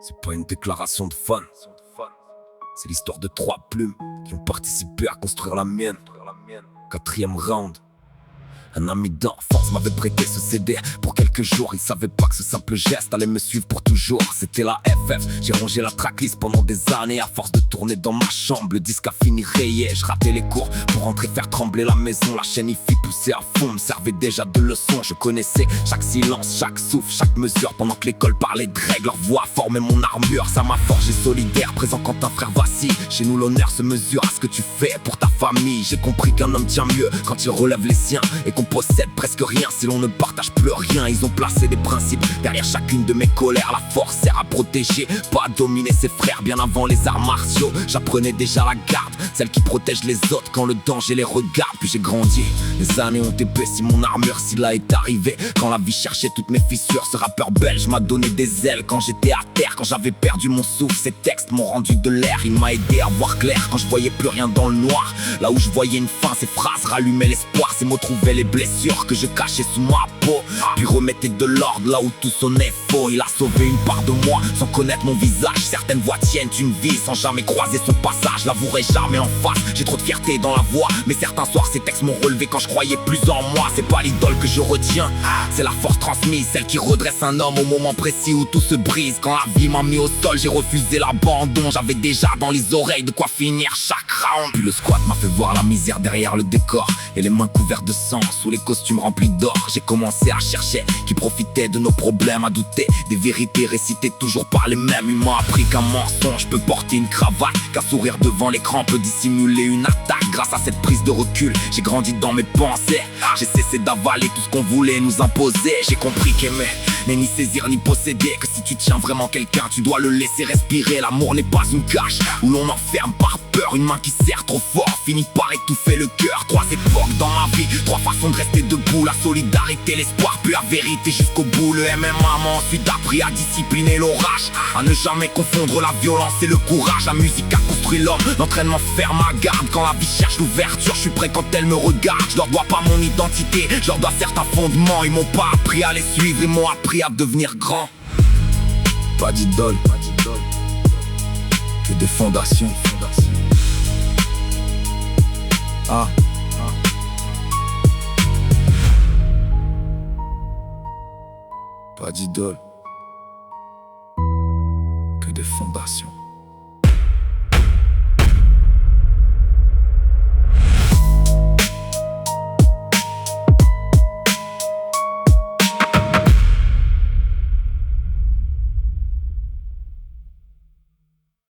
C'est pas une déclaration de fan. C'est l'histoire de 3 plumes qui ont participé à construire la mienne. 4e round. Un ami d'enfance m'avait prêté ce CD pour quelques jours. Il savait pas que ce simple geste allait me suivre pour toujours. C'était la FF, j'ai rongé la tracklist pendant des années. À force de tourner dans ma chambre, le disque a fini rayé. Je ratais les cours pour rentrer faire trembler la maison. La chaîne hi-fi poussée à fond me servait déjà de leçon. Je connaissais chaque silence, chaque souffle, chaque mesure. Pendant que l'école parlait de règles, leur voix formait mon armure. Ça m'a forgé solidaire, présent quand un frère vacille. Chez nous l'honneur se mesure à ce que tu fais pour ta famille. J'ai compris qu'un homme tient mieux quand il relève les siens, et qu'on possède presque rien si l'on ne partage plus rien. Ils ont placé des principes derrière chacune de mes colères. La force sert à protéger, pas à dominer ses frères. Bien avant les arts martiaux, j'apprenais déjà la garde, celle qui protège les autres quand le danger les regarde. Puis j'ai grandi, les années ont épaissi mon armure. Si là est arrivé, quand la vie cherchait toutes mes fissures, ce rappeur belge m'a donné des ailes quand j'étais à terre, quand j'avais perdu mon souffle. Ces textes m'ont rendu de l'air, il m'a aidé à voir clair quand je voyais plus rien dans le noir. Là où je voyais une fin, ces phrases rallumaient l'espoir. Ces mots trouvaient les blessures que je cachais sous ma peau, puis remettais de l'ordre là où tout sonnait faux. Il a sauvé une part de moi sans connaître mon visage. Certaines voix tiennent une vie sans jamais croiser son passage. L'avouerai jamais en face, j'ai trop de fierté dans la voix. Mais certains soirs ces textes m'ont relevé quand je croyais plus en moi. C'est pas l'idole que je retiens, c'est la force transmise, celle qui redresse un homme au moment précis où tout se brise. Quand la vie m'a mis au sol, j'ai refusé l'abandon. J'avais déjà dans les oreilles de quoi finir chaque round. Puis le squat m'a fait voir la misère derrière le décor, et les mains couvertes de sang sous les costumes remplis d'or. J'ai commencé à chercher qui profitait de nos problèmes, à douter des vérités récitées toujours par les mêmes. Il m'a appris qu'un mensonge peut porter une cravate, qu'un sourire devant l'écran peut dissimuler une attaque. Grâce à cette prise de recul, j'ai grandi dans mes pensées. J'ai cessé d'avaler tout ce qu'on voulait nous imposer. J'ai compris qu'aimer n'est ni saisir ni posséder, que si tu tiens vraiment quelqu'un, tu dois le laisser respirer. L'amour n'est pas une cage où l'on enferme par peur. Une main qui serre trop fort finit par étouffer le cœur. 3 époques dans ma vie, 3 façons de rester debout. La solidarité, l'espoir, puis la vérité jusqu'au bout. Le MMA m'a ensuite appris à discipliner l'orage, à ne jamais confondre la violence et le courage. La musique a construit l'homme, l'entraînement ferme ma garde. Quand la vie cherche l'ouverture, je suis prêt quand elle me regarde. Je leur dois pas mon identité, je leur dois certains fondements. Ils m'ont pas appris à les suivre, ils m'ont appris à devenir grand. Pas d'idole, que des fondations. Pas d'idole, que des fondations.